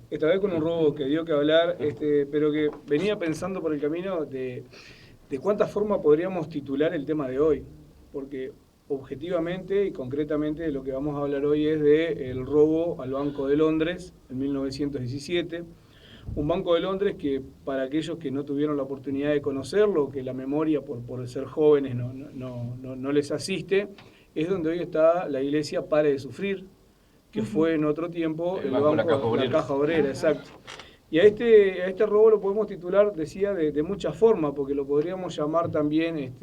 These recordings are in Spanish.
esta vez con un robo que dio que hablar, pero que venía pensando por el camino de cuánta forma podríamos titular el tema de hoy, porque objetivamente y concretamente lo que vamos a hablar hoy es del robo al Banco de Londres en 1917. Un Banco de Londres que para aquellos que no tuvieron la oportunidad de conocerlo, que la memoria por ser jóvenes no les asiste, es donde hoy está la iglesia Pare de Sufrir, que fue en otro tiempo El banco de la Caja la Obrera. Caja Obrera, exacto. Y a este robo lo podemos titular, decía, de muchas formas, porque lo podríamos llamar también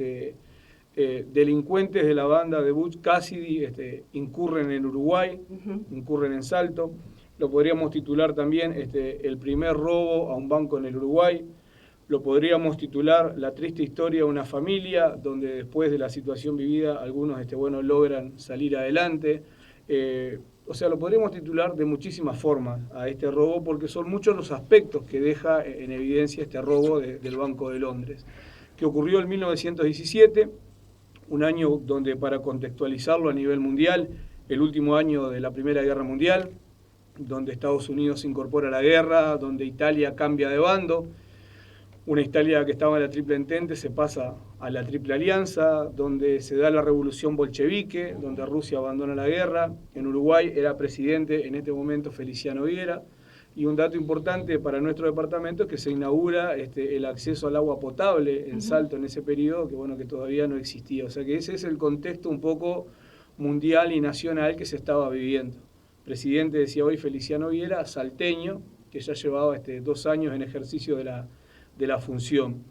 delincuentes de la banda de Butch Cassidy incurren en Uruguay, incurren en Salto. Lo podríamos titular también el primer robo a un banco en el Uruguay. Lo podríamos titular la triste historia de una familia, donde después de la situación vivida algunos logran salir adelante. O sea, lo podríamos titular de muchísimas formas a este robo, porque son muchos los aspectos que deja en evidencia este robo del Banco de Londres, que ocurrió en 1917, un año donde, para contextualizarlo a nivel mundial, el último año de la Primera Guerra Mundial, donde Estados Unidos se incorpora a la guerra, donde Italia cambia de bando, una Italia que estaba en la Triple Entente se pasa a la Triple Alianza, donde se da la revolución bolchevique, donde Rusia abandona la guerra. En Uruguay era presidente en este momento Feliciano Viera. Y un dato importante para nuestro departamento es que se inaugura el acceso al agua potable en Salto en ese periodo, que todavía no existía. O sea que ese es el contexto un poco mundial y nacional que se estaba viviendo. Presidente, decía hoy, Feliciano Viera, salteño, que ya llevaba 2 años en ejercicio de la función.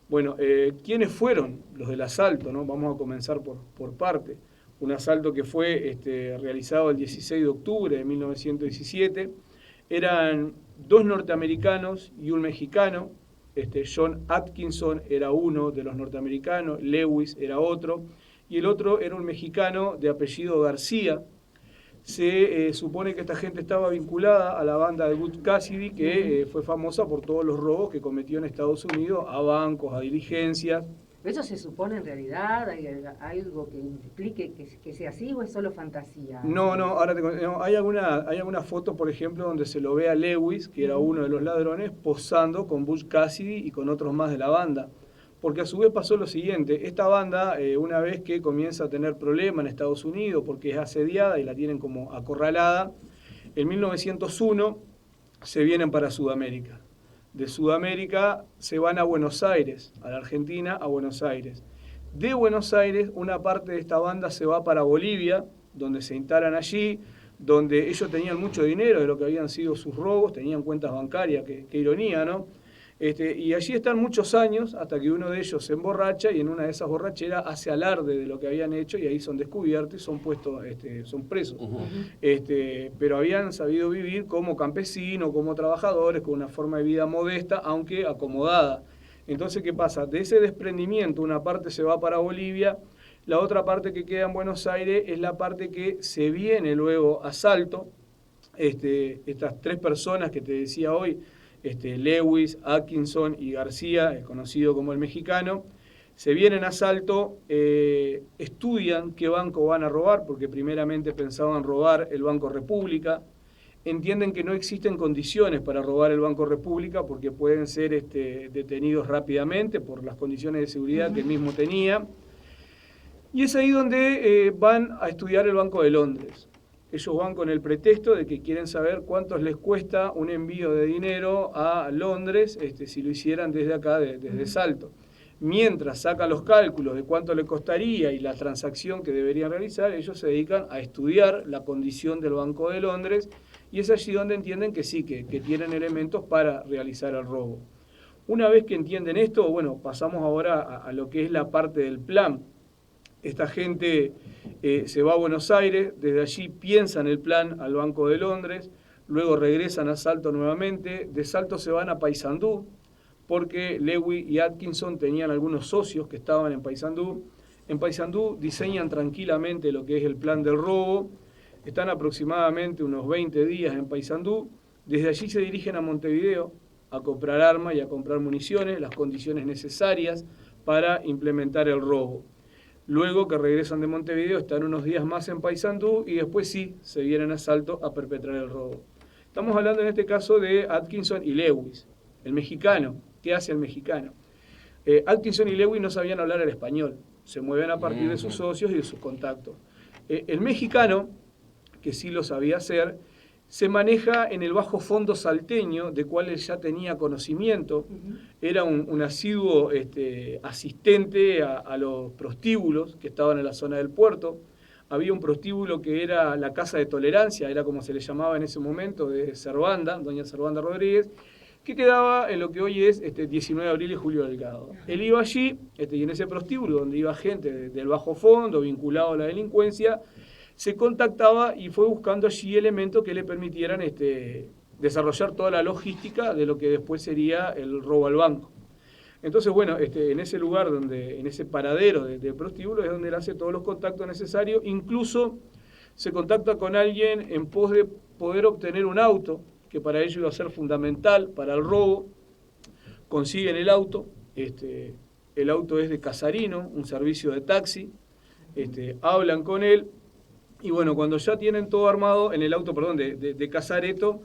Bueno, ¿quiénes fueron los del asalto, no? Vamos a comenzar por parte. Un asalto que fue realizado el 16 de octubre de 1917. Eran 2 norteamericanos y un mexicano. John Atkinson era uno de los norteamericanos, Lewis era otro, y el otro era un mexicano de apellido García. Se supone que esta gente estaba vinculada a la banda de Butch Cassidy, que fue famosa por todos los robos que cometió en Estados Unidos a bancos, a diligencias. ¿Eso se supone en realidad? ¿Hay algo que implique que sea así o es solo fantasía? No, ahora hay algunas fotos, por ejemplo, donde se lo ve a Lewis, que era uno de los ladrones, posando con Butch Cassidy y con otros más de la banda. Porque a su vez pasó lo siguiente: esta banda, una vez que comienza a tener problemas en Estados Unidos porque es asediada y la tienen como acorralada, en 1901 se vienen para Sudamérica. De Sudamérica se van a Buenos Aires, a la Argentina, a Buenos Aires. De Buenos Aires, una parte de esta banda se va para Bolivia, donde se instalan allí, donde ellos tenían mucho dinero de lo que habían sido sus robos, tenían cuentas bancarias, qué ironía, ¿no? Y allí están muchos años hasta que uno de ellos se emborracha y en una de esas borracheras hace alarde de lo que habían hecho y ahí son descubiertos y son puestos, son presos. Pero habían sabido vivir como campesinos, como trabajadores, con una forma de vida modesta, aunque acomodada. Entonces, ¿qué pasa? De ese desprendimiento, una parte se va para Bolivia, la otra parte que queda en Buenos Aires es la parte que se viene luego a Salto. Estas 3 personas que te decía hoy, Lewis, Atkinson y García, conocido como el mexicano, se vienen a Salto, estudian qué banco van a robar, porque primeramente pensaban robar el Banco República. Entienden que no existen condiciones para robar el Banco República porque pueden ser detenidos rápidamente por las condiciones de seguridad que él mismo tenía. Y es ahí donde van a estudiar el Banco de Londres. Ellos van con el pretexto de que quieren saber cuánto les cuesta un envío de dinero a Londres si lo hicieran desde acá, desde Salto. Mientras sacan los cálculos de cuánto le costaría y la transacción que deberían realizar, ellos se dedican a estudiar la condición del Banco de Londres y es allí donde entienden que sí, que tienen elementos para realizar el robo. Una vez que entienden esto, bueno, pasamos ahora a lo que es la parte del plan. Esta gente se va a Buenos Aires, desde allí piensan el plan al Banco de Londres, luego regresan a Salto nuevamente, de Salto se van a Paysandú, porque Lewis y Atkinson tenían algunos socios que estaban en Paysandú. En Paysandú diseñan tranquilamente lo que es el plan del robo, están aproximadamente unos 20 días en Paysandú, desde allí se dirigen a Montevideo a comprar armas y a comprar municiones, las condiciones necesarias para implementar el robo. Luego que regresan de Montevideo, están unos días más en Paysandú y después sí, se vienen a Salto a perpetrar el robo. Estamos hablando en este caso de Atkinson y Lewis, el mexicano. ¿Qué hace el mexicano? Atkinson y Lewis no sabían hablar el español, se mueven a partir de sus socios y de sus contactos. El mexicano, que sí lo sabía hacer, se maneja en el bajo fondo salteño, de cual él ya tenía conocimiento, era un asiduo asistente a los prostíbulos que estaban en la zona del puerto. Había un prostíbulo que era la Casa de Tolerancia, era como se le llamaba en ese momento, de Servanda, doña Servanda Rodríguez, que quedaba en lo que hoy es 19 de abril y Julio Delgado. Él iba allí, y en ese prostíbulo donde iba gente del bajo fondo, vinculado a la delincuencia, se contactaba y fue buscando allí elementos que le permitieran desarrollar toda la logística de lo que después sería el robo al banco. Entonces, bueno, en ese lugar, en ese paradero de prostíbulo, es donde él hace todos los contactos necesarios, incluso se contacta con alguien en pos de poder obtener un auto, que para ello iba a ser fundamental para el robo. Consiguen el auto es de Casarino, un servicio de taxi, hablan con él, y bueno, cuando ya tienen todo armado en el auto, de Casareto,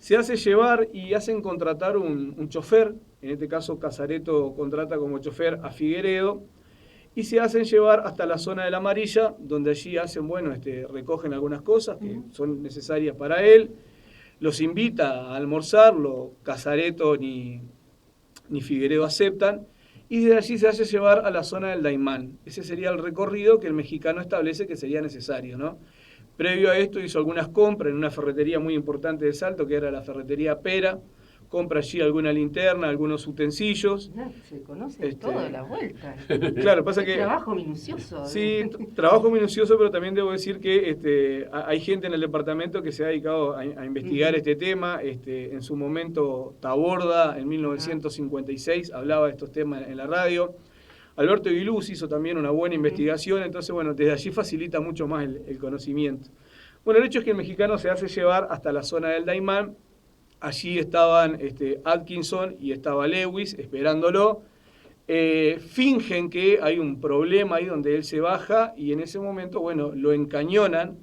se hace llevar y hacen contratar un chofer. En este caso Casareto contrata como chofer a Figueredo, y se hacen llevar hasta la zona de la Amarilla, donde allí hacen, recogen algunas cosas que son necesarias para él, los invita a almorzar, Casareto ni Figueredo aceptan, y desde allí se hace llevar a la zona del Daimán. Ese sería el recorrido que el mexicano establece que sería necesario, ¿no? Previo a esto hizo algunas compras en una ferretería muy importante de Salto, que era la ferretería Pera. Compra allí alguna linterna, algunos utensilios. Se conoce todo de la vuelta. Claro, pasa que... Trabajo minucioso. Sí, trabajo minucioso, pero también debo decir que hay gente en el departamento que se ha dedicado a investigar este tema. En su momento, Taborda, en 1956, hablaba de estos temas en la radio. Alberto Aguiluz hizo también una buena investigación, entonces, desde allí facilita mucho más el conocimiento. Bueno, el hecho es que el mexicano se hace llevar hasta la zona del Daimán. Allí estaban Atkinson y estaba Lewis esperándolo. Fingen que hay un problema ahí donde él se baja, y en ese momento, lo encañonan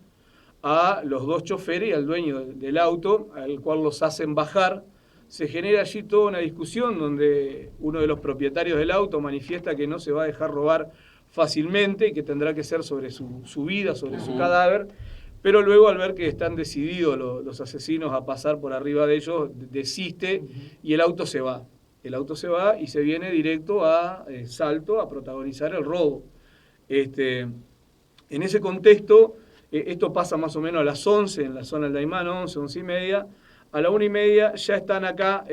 a los dos choferes y al dueño del auto, al cual los hacen bajar. Se genera allí toda una discusión donde uno de los propietarios del auto manifiesta que no se va a dejar robar fácilmente y que tendrá que ser sobre su vida, sobre su cadáver. Pero luego, al ver que están decididos los asesinos a pasar por arriba de ellos, desiste y el auto se va. El auto se va y se viene directo a Salto a protagonizar el robo. En ese contexto, esto pasa más o menos a las 11 en la zona del Daimán, 11 y media. A la 1:30 ya están acá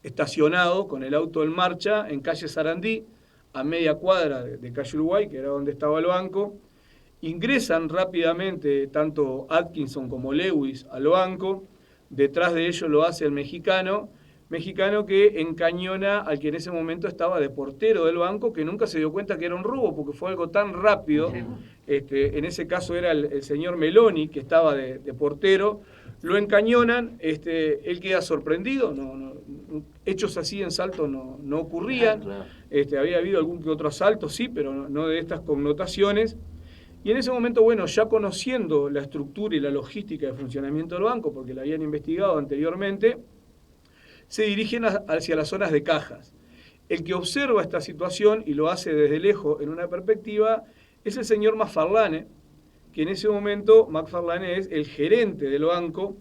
estacionados con el auto en marcha en calle Sarandí, a media cuadra de calle Uruguay, que era donde estaba el banco. Ingresan rápidamente tanto Atkinson como Lewis al banco. Detrás de ellos lo hace el mexicano que encañona al que en ese momento estaba de portero del banco, que nunca se dio cuenta que era un robo porque fue algo tan rápido. En ese caso era el señor Meloni, que estaba de portero. Lo encañonan, él queda sorprendido, hechos así en Salto no ocurrían. Claro. Había habido algún que otro asalto, sí, pero no de estas connotaciones. Y en ese momento, ya conociendo la estructura y la logística de funcionamiento del banco, porque la habían investigado anteriormente, se dirigen hacia las zonas de cajas. El que observa esta situación y lo hace desde lejos en una perspectiva es el señor Macfarlane, que en ese momento Macfarlane es el gerente del banco,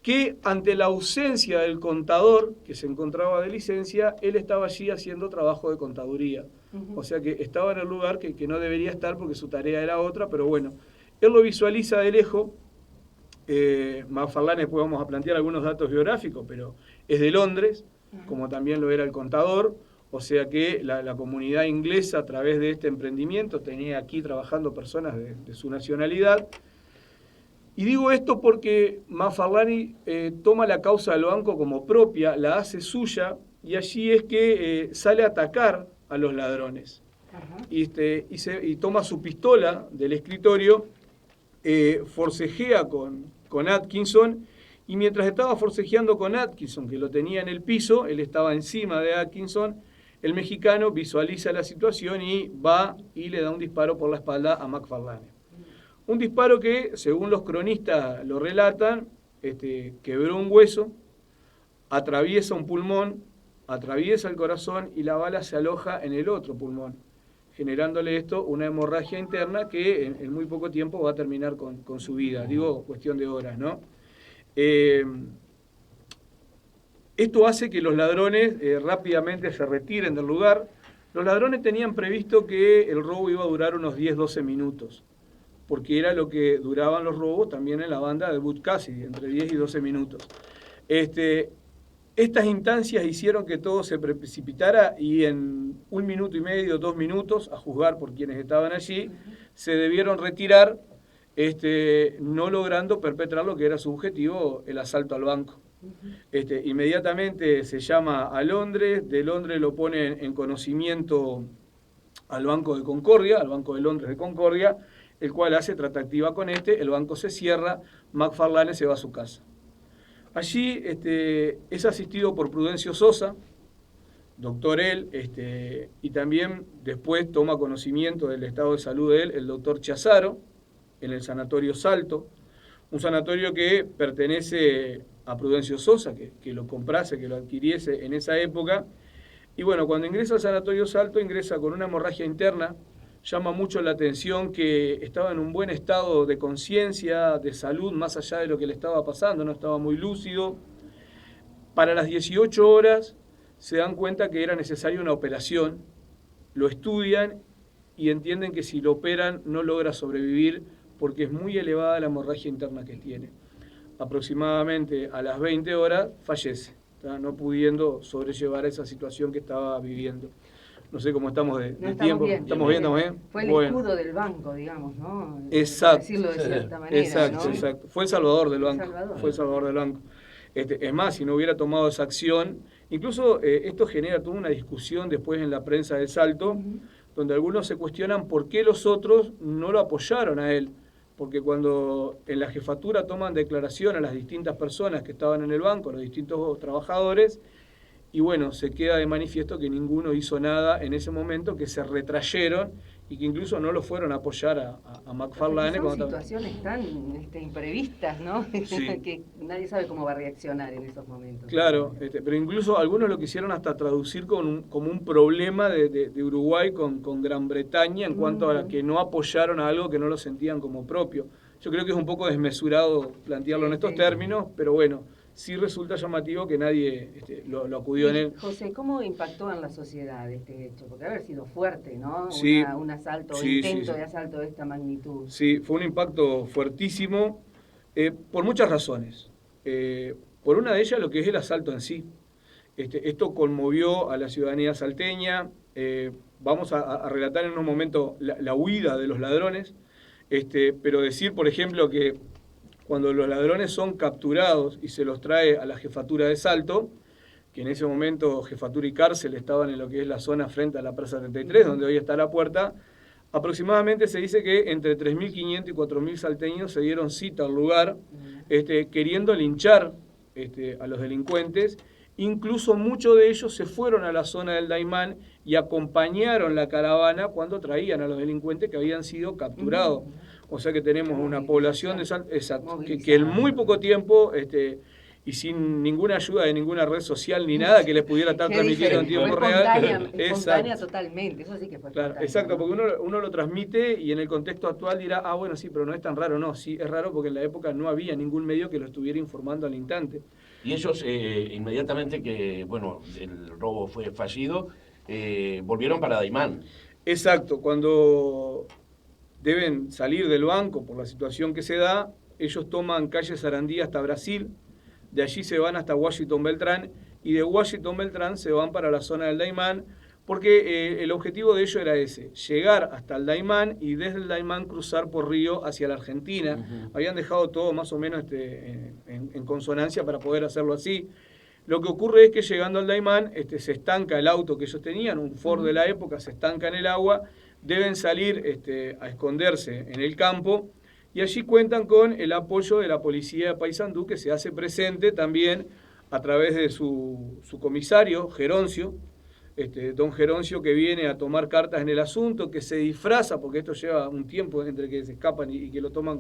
que ante la ausencia del contador, que se encontraba de licencia, él estaba allí haciendo trabajo de contaduría. O sea que estaba en el lugar que no debería estar porque su tarea era otra, pero él lo visualiza de lejos. Macfarlane, después vamos a plantear algunos datos biográficos, pero es de Londres, como también lo era el contador. O sea que la comunidad inglesa, a través de este emprendimiento, tenía aquí trabajando personas de su nacionalidad. Y digo esto porque Macfarlane toma la causa del banco como propia, la hace suya, y allí es que sale a atacar a los ladrones. Y toma su pistola del escritorio, forcejea con Atkinson, y mientras estaba forcejeando con Atkinson, que lo tenía en el piso, él estaba encima de Atkinson, el mexicano visualiza la situación y va y le da un disparo por la espalda a Macfarlane. Un disparo que, según los cronistas lo relatan, quebró un hueso, atraviesa un pulmón, atraviesa el corazón y la bala se aloja en el otro pulmón, generándole esto una hemorragia interna que en muy poco tiempo va a terminar con su vida. Digo, cuestión de horas, ¿no? Esto hace que los ladrones rápidamente se retiren del lugar. Los ladrones tenían previsto que el robo iba a durar unos 10-12 minutos, porque era lo que duraban los robos también en la banda de Butch Cassidy, entre 10 y 12 minutos. Estas instancias hicieron que todo se precipitara y en 1 minuto y medio, 2 minutos, a juzgar por quienes estaban allí, se debieron retirar, no logrando perpetrar lo que era su objetivo, el asalto al banco. Inmediatamente se llama a Londres, de Londres lo ponen en conocimiento al Banco de Concordia, al Banco de Londres de Concordia, el cual hace tratativa con el banco se cierra, McFarlane se va a su casa. Allí es asistido por Prudencio Sosa, doctor él, y también después toma conocimiento del estado de salud de él, el doctor Chazaro, en el Sanatorio Salto, un sanatorio que pertenece a Prudencio Sosa, que lo comprase, que lo adquiriese en esa época. Y bueno, cuando ingresa al Sanatorio Salto, ingresa con una hemorragia interna. Llama mucho la atención que estaba en un buen estado de conciencia, de salud, más allá de lo que le estaba pasando, no estaba muy lúcido. Para las 18 horas se dan cuenta que era necesaria una operación, lo estudian y entienden que si lo operan no logra sobrevivir porque es muy elevada la hemorragia interna que tiene. Aproximadamente a las 20 horas fallece, no pudiendo sobrellevar esa situación que estaba viviendo. No sé cómo estamos de tiempo. ¿Estamos bien? Fue el escudo del banco, digamos, ¿no? Exacto. Decirlo de cierta manera, exacto, ¿no? Exacto. Fue el salvador del banco. Fue el salvador del banco. Es más, si no hubiera tomado esa acción, incluso esto genera toda una discusión después en la prensa del Salto, donde algunos se cuestionan por qué los otros no lo apoyaron a él. Porque cuando en la jefatura toman declaración a las distintas personas que estaban en el banco, los distintos trabajadores, y bueno, se queda de manifiesto que ninguno hizo nada en ese momento, que se retrayeron y que incluso no lo fueron a apoyar a McFarlane. Son situaciones tan imprevistas, ¿no? Sí. Que nadie sabe cómo va a reaccionar en esos momentos. Claro, pero incluso algunos lo quisieron hasta traducir como un problema de Uruguay con Gran Bretaña en cuanto a que no apoyaron a algo que no lo sentían como propio. Yo creo que es un poco desmesurado plantearlo en estos términos, pero bueno, sí resulta llamativo que nadie lo acudió en él. José, ¿cómo impactó en la sociedad este hecho? Porque haber sido fuerte, ¿no? Sí, un asalto, intento de asalto de esta magnitud. Sí, fue un impacto fuertísimo por muchas razones. Por una de ellas, lo que es el asalto en sí. Esto conmovió a la ciudadanía salteña. Vamos a relatar en un momento la huida de los ladrones, pero decir, por ejemplo, que cuando los ladrones son capturados y se los trae a la jefatura de Salto, que en ese momento jefatura y cárcel estaban en lo que es la zona frente a la Plaza 33, donde hoy está la puerta, aproximadamente se dice que entre 3.500 y 4.000 salteños se dieron cita al lugar, queriendo linchar a los delincuentes. Incluso muchos de ellos se fueron a la zona del Daymán y acompañaron la caravana cuando traían a los delincuentes que habían sido capturados. O sea que tenemos una población de que en muy poco tiempo y sin ninguna ayuda de ninguna red social ni nada que les pudiera estar transmitiendo en tiempo real. Espontánea totalmente, eso sí que fue claro, exacto, porque uno lo transmite y en el contexto actual dirá, bueno, sí, pero no es tan raro. No, sí, es raro porque en la época no había ningún medio que lo estuviera informando al instante. Y ellos, inmediatamente que, bueno, el robo fue fallido, volvieron para Daymán. Exacto, cuando deben salir del banco por la situación que se da, ellos toman calle Sarandí hasta Brasil, de allí se van hasta Washington Beltrán, y de Washington Beltrán se van para la zona del Daymán, porque el objetivo de ellos era ese, llegar hasta el Daymán y desde el Daymán cruzar por río hacia la Argentina. Habían dejado todo más o menos en consonancia para poder hacerlo así. Lo que ocurre es que llegando al Daymán se estanca el auto que ellos tenían, un Ford de la época, se estanca en el agua, deben salir a esconderse en el campo y allí cuentan con el apoyo de la policía de Paysandú, que se hace presente también a través de su comisario, Geroncio, don Geroncio, que viene a tomar cartas en el asunto, que se disfraza, porque esto lleva un tiempo entre que se escapan y que lo toman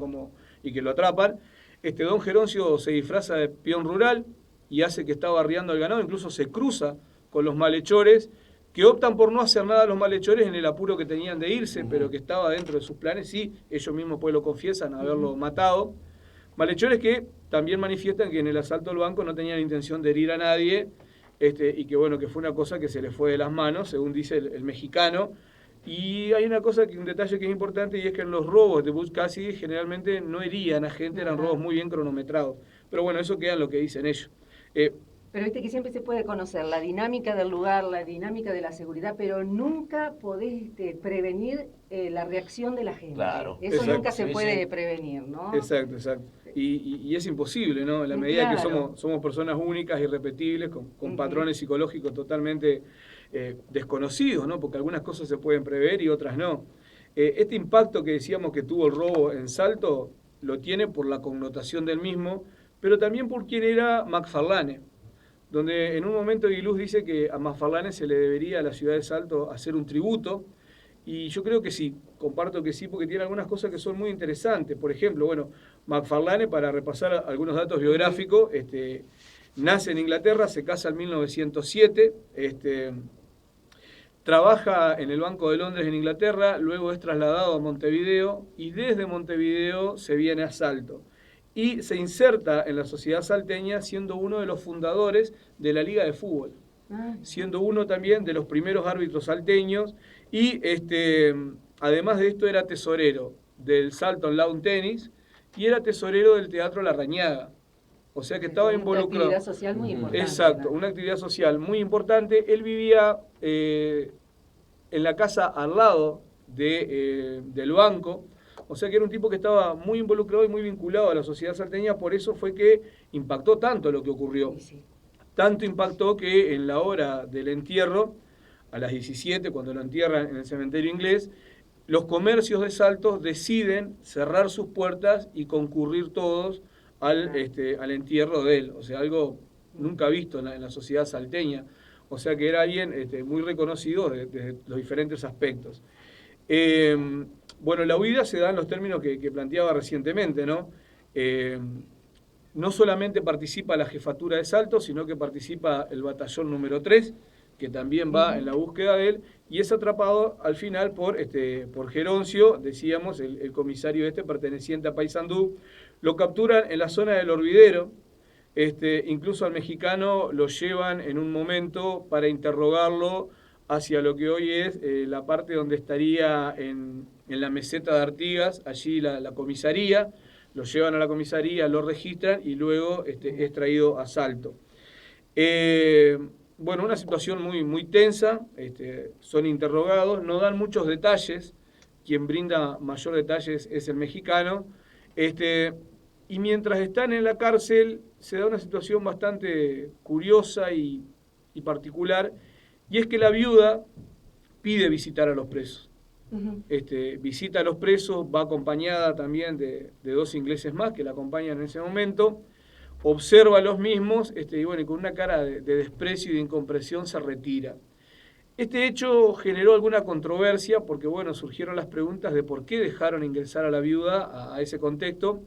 y que lo atrapan, Don Geroncio se disfraza de peón rural y hace que está barriando al ganado, incluso se cruza con los malhechores, que optan por no hacer nada a los malhechores en el apuro que tenían de irse, pero que estaba dentro de sus planes, sí, ellos mismos pues lo confiesan, haberlo matado. Malhechores que también manifiestan que en el asalto al banco no tenían intención de herir a nadie, y que bueno, que fue una cosa que se les fue de las manos, según dice el mexicano. Y hay una cosa, un detalle que es importante, y es que en los robos de Butch Cassidy generalmente no herían a gente, eran robos muy bien cronometrados. Pero bueno, eso queda en lo que dicen ellos. Pero viste que siempre se puede conocer la dinámica del lugar, la dinámica de la seguridad, pero nunca podés prevenir la reacción de la gente. Claro. Eso Exacto, nunca se sí, puede sí. prevenir, ¿no? Exacto. Y es imposible, ¿no? En la medida que Claro. somos personas únicas, irrepetibles, con patrones psicológicos totalmente desconocidos, ¿no? Porque algunas cosas se pueden prever y otras no. Este impacto que decíamos que tuvo el robo en Salto lo tiene por la connotación del mismo, pero también por quién era McFarlane, donde en un momento Aguiluz dice que a McFarlane se le debería a la ciudad de Salto hacer un tributo, y yo creo que sí, comparto que sí, porque tiene algunas cosas que son muy interesantes. Por ejemplo, bueno, McFarlane, para repasar algunos datos biográficos, nace en Inglaterra, se casa en 1907, trabaja en el Banco de Londres en Inglaterra, luego es trasladado a Montevideo y desde Montevideo se viene a Salto. Y se inserta en la sociedad salteña siendo uno de los fundadores de la Liga de Fútbol, siendo uno también de los primeros árbitros salteños, y además de esto era tesorero del Salton Lawn Tennis y era tesorero del Teatro La Rañaga. O sea que estaba involucrado. Una actividad social muy importante. Exacto, una actividad social muy importante. Él vivía en la casa al lado del banco. O sea que era un tipo que estaba muy involucrado y muy vinculado a la sociedad salteña, por eso fue que impactó tanto lo que ocurrió. Sí. Tanto impactó que en la hora del entierro, a las 17, cuando lo entierran en el cementerio inglés, los comercios de Salto deciden cerrar sus puertas y concurrir todos al entierro de él. O sea, algo nunca visto en la sociedad salteña. O sea que era alguien muy reconocido desde los diferentes aspectos. Bueno, la huida se da en los términos que planteaba recientemente, ¿no? No solamente participa la jefatura de Salto, sino que participa el batallón número 3, que también va en la búsqueda de él, y es atrapado al final por Geroncio, decíamos, el comisario perteneciente a Paysandú. Lo capturan en la zona del Horvidero, incluso al mexicano lo llevan en un momento para interrogarlo hacia lo que hoy es la parte donde estaría en la meseta de Artigas, allí la comisaría. Lo llevan a la comisaría, lo registran y luego es traído a Salto. Bueno, una situación muy, muy tensa, son interrogados, no dan muchos detalles, quien brinda mayor detalles es el mexicano, y mientras están en la cárcel se da una situación bastante curiosa y particular, y es que la viuda pide visitar a los presos. Visita a los presos, va acompañada también de 2 ingleses más que la acompañan en ese momento, observa a los mismos, y bueno, y con una cara de desprecio y de incomprensión se retira. Este hecho generó alguna controversia porque, bueno, surgieron las preguntas de por qué dejaron ingresar a la viuda a ese contexto,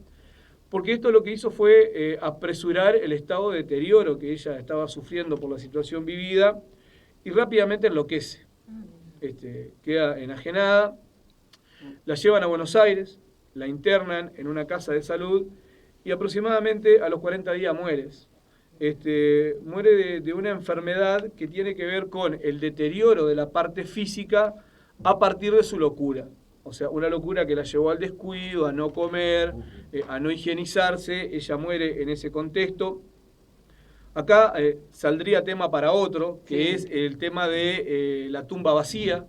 porque esto lo que hizo fue apresurar el estado de deterioro que ella estaba sufriendo por la situación vivida y rápidamente enloquece. Queda enajenada, la llevan a Buenos Aires, la internan en una casa de salud y aproximadamente a los 40 días muere. Muere de una enfermedad que tiene que ver con el deterioro de la parte física a partir de su locura. O sea, una locura que la llevó al descuido, a no comer, a no higienizarse. Ella muere en ese contexto. Acá saldría tema para otro, que es el tema de la tumba vacía,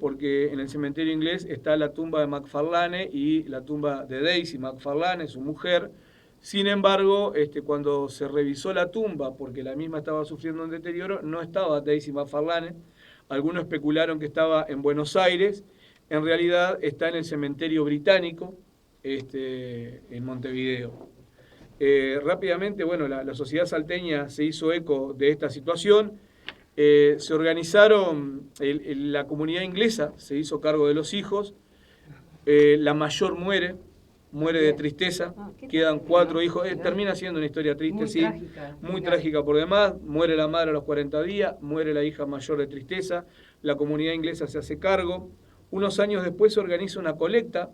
porque en el cementerio inglés está la tumba de McFarlane y la tumba de Daisy McFarlane, su mujer. Sin embargo, cuando se revisó la tumba, porque la misma estaba sufriendo un deterioro, no estaba Daisy McFarlane. Algunos especularon que estaba en Buenos Aires. En realidad está en el cementerio británico, en Montevideo. Rápidamente, bueno, la sociedad salteña se hizo eco de esta situación. Se organizaron, la comunidad inglesa se hizo cargo de los hijos. La mayor muere muere de tristeza, quedan 4 hijos, termina siendo una historia triste, muy sí, trágica, muy trágica por demás, muere la madre a los 40 días, muere la hija mayor de tristeza, la comunidad inglesa se hace cargo, unos años después se organiza una colecta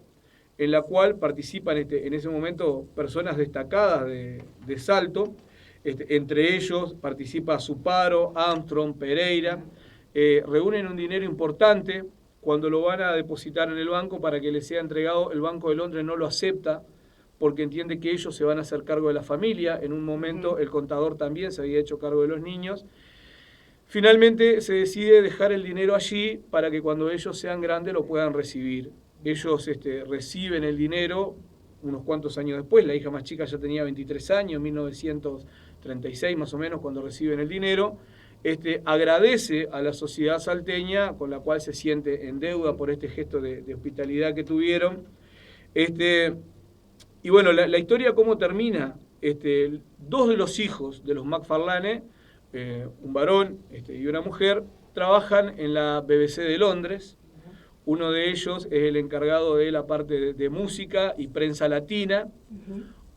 en la cual participan en ese momento personas destacadas de Salto, entre ellos participa Zuparo, Armstrong, Pereira, reúnen un dinero importante. Cuando lo van a depositar en el banco para que les sea entregado, el Banco de Londres no lo acepta porque entiende que ellos se van a hacer cargo de la familia. En un momento el contador también se había hecho cargo de los niños. Finalmente se decide dejar el dinero allí para que cuando ellos sean grandes lo puedan recibir. Ellos reciben el dinero unos cuantos años después, la hija más chica ya tenía 23 años, 1936 más o menos, cuando reciben el dinero. Agradece a la sociedad salteña, con la cual se siente en deuda por este gesto de hospitalidad que tuvieron. Y bueno, la historia cómo termina. 2 de los hijos de los Macfarlane, un varón y una mujer, trabajan en la BBC de Londres. Uno de ellos es el encargado de la parte de música y prensa latina.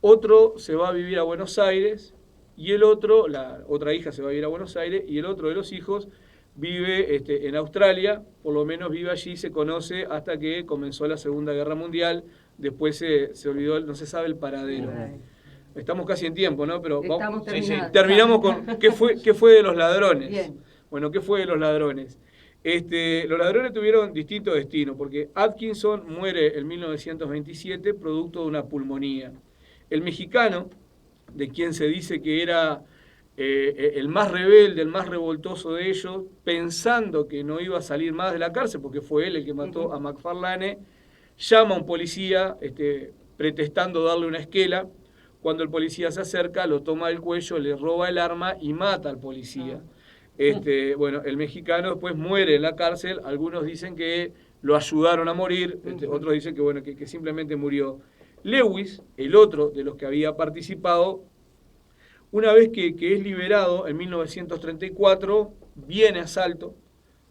Otro se va a vivir a Buenos Aires y el otro, la otra hija se va a vivir a Buenos Aires y el otro de los hijos vive en Australia, por lo menos vive allí, se conoce hasta que comenzó la Segunda Guerra Mundial, después se olvidó, no se sabe el paradero. Estamos casi en tiempo, ¿no? Pero terminamos con ¿qué fue de los ladrones? Bien. Bueno, ¿qué fue de los ladrones? Los ladrones tuvieron distinto destino, porque Atkinson muere en 1927 producto de una pulmonía. El mexicano, de quien se dice que era el más rebelde, el más revoltoso de ellos, pensando que no iba a salir más de la cárcel, porque fue él el que mató a Macfarlane, llama a un policía pretextando darle una esquela. Cuando el policía se acerca, lo toma del cuello, le roba el arma y mata al policía. Bueno, el mexicano después muere en la cárcel. Algunos dicen que lo ayudaron a morir, otros dicen que, bueno, que simplemente murió. Lewis, el otro de los que había participado, una vez que es liberado en 1934, viene a Salto.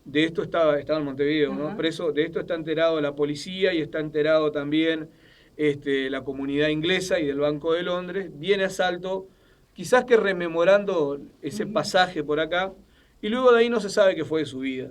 De esto estaba en Montevideo, ¿no? Preso. De esto está enterado la policía y está enterado también la comunidad inglesa y del Banco de Londres. Viene a Salto, quizás que rememorando ese pasaje por acá, y luego de ahí no se sabe qué fue de su vida.